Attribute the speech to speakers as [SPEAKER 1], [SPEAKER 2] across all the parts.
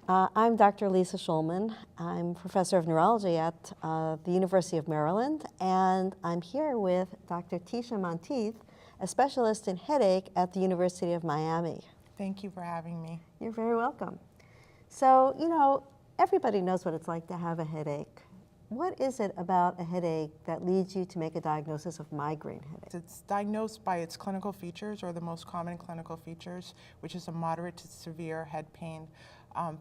[SPEAKER 1] I'm Dr. Lisa Schulman. I'm professor of neurology at the University of Maryland, and I'm here with Dr. Teshamae Monteith, a specialist in headache at the University of Miami.
[SPEAKER 2] Thank you for having me.
[SPEAKER 1] You're very welcome. So, everybody knows what it's like to have a headache. What is it about a headache that leads you to make a diagnosis of migraine headache?
[SPEAKER 2] It's diagnosed by its clinical features, or the most common clinical features, which is a moderate to severe head pain.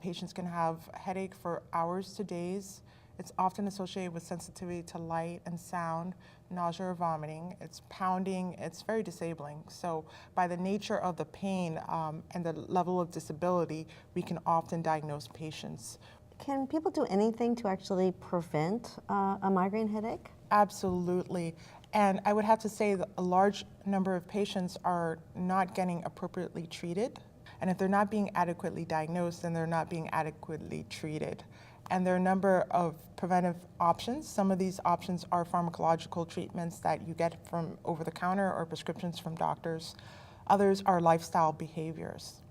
[SPEAKER 2] Patients can have headache for hours to days. It's often associated with sensitivity to light and sound, nausea or vomiting. It's pounding, it's very disabling. So by the nature of the pain and the level of disability, we can often diagnose patients.
[SPEAKER 1] Can people do anything to actually prevent a migraine headache?
[SPEAKER 2] Absolutely. And I would have to say that a large number of patients are not getting appropriately treated. And if they're not being adequately diagnosed, then they're not being adequately treated. And there are a number of preventive options. Some of these options are pharmacological treatments that you get from over the counter or prescriptions from doctors. Others are lifestyle behaviors.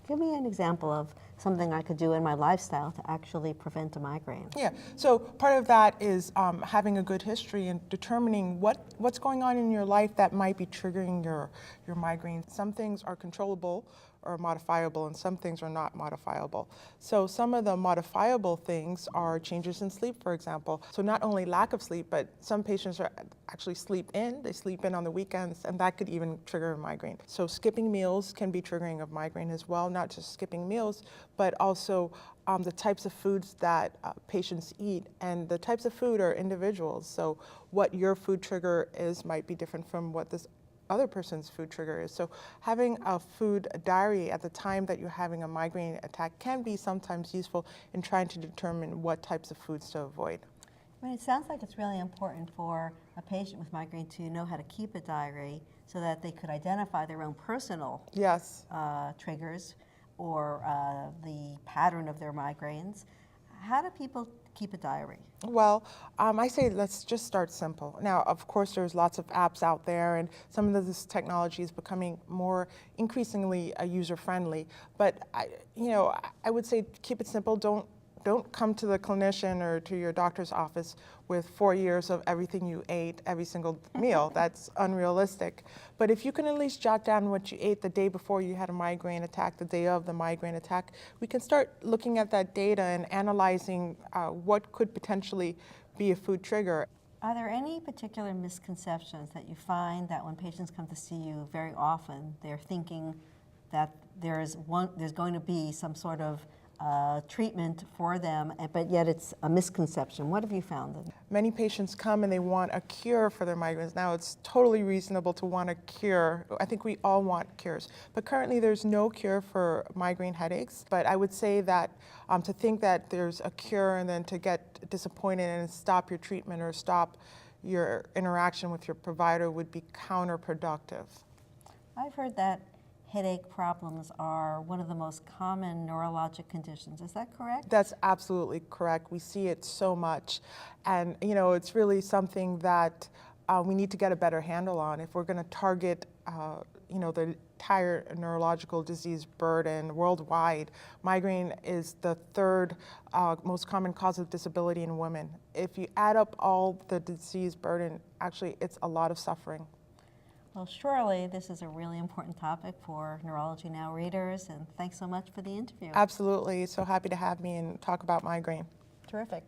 [SPEAKER 1] Give me an example of something I could do in my lifestyle to actually prevent a migraine.
[SPEAKER 2] Yeah, so part of that is having a good history and determining what's going on in your life that might be triggering your migraine. Some things are controllable or modifiable, and some things are not modifiable. So some of the modifiable things are changes in sleep, for example. So not only lack of sleep, but some patients actually sleep in. They sleep in on the weekends, and that could even trigger a migraine. So skipping meals can be triggering of migraine as well, not just skipping meals, but also the types of foods that patients eat. And the types of food are individuals. So what your food trigger is might be different from what this other person's food trigger is. So having a food diary at the time that you're having a migraine attack can be sometimes useful in trying to determine what types of foods to avoid.
[SPEAKER 1] I mean, it sounds like it's really important for a patient with migraine to know how to keep a diary so that they could identify their own personal triggers or the pattern of their migraines. How do people keep a diary?
[SPEAKER 2] Well, I say let's just start simple. Now, of course, there's lots of apps out there, and some of this technology is becoming more increasingly user-friendly. But I would say keep it simple. Don't come to the clinician or to your doctor's office with 4 years of everything you ate every single meal. That's unrealistic. But if you can at least jot down what you ate the day before you had a migraine attack, the day of the migraine attack, we can start looking at that data and analyzing what could potentially be a food trigger.
[SPEAKER 1] Are there any particular misconceptions that you find that when patients come to see you very often, they're thinking that there's going to be some sort of treatment for them, but yet it's a misconception? What have you found?
[SPEAKER 2] Many patients come and they want a cure for their migraines. Now, it's totally reasonable to want a cure. I think we all want cures. But currently, there's no cure for migraine headaches. But I would say that to think that there's a cure and then to get disappointed and stop your treatment or stop your interaction with your provider would be counterproductive.
[SPEAKER 1] I've heard that headache problems are one of the most common neurologic conditions. Is that correct?
[SPEAKER 2] That's absolutely correct. We see it so much. And, it's really something that we need to get a better handle on. If we're going to target, the entire neurological disease burden worldwide, migraine is the third most common cause of disability in women. If you add up all the disease burden, actually, it's a lot of suffering.
[SPEAKER 1] Well, surely this is a really important topic for Neurology Now readers, and thanks so much for the interview.
[SPEAKER 2] Absolutely. So happy to have me and talk about migraine.
[SPEAKER 1] Terrific.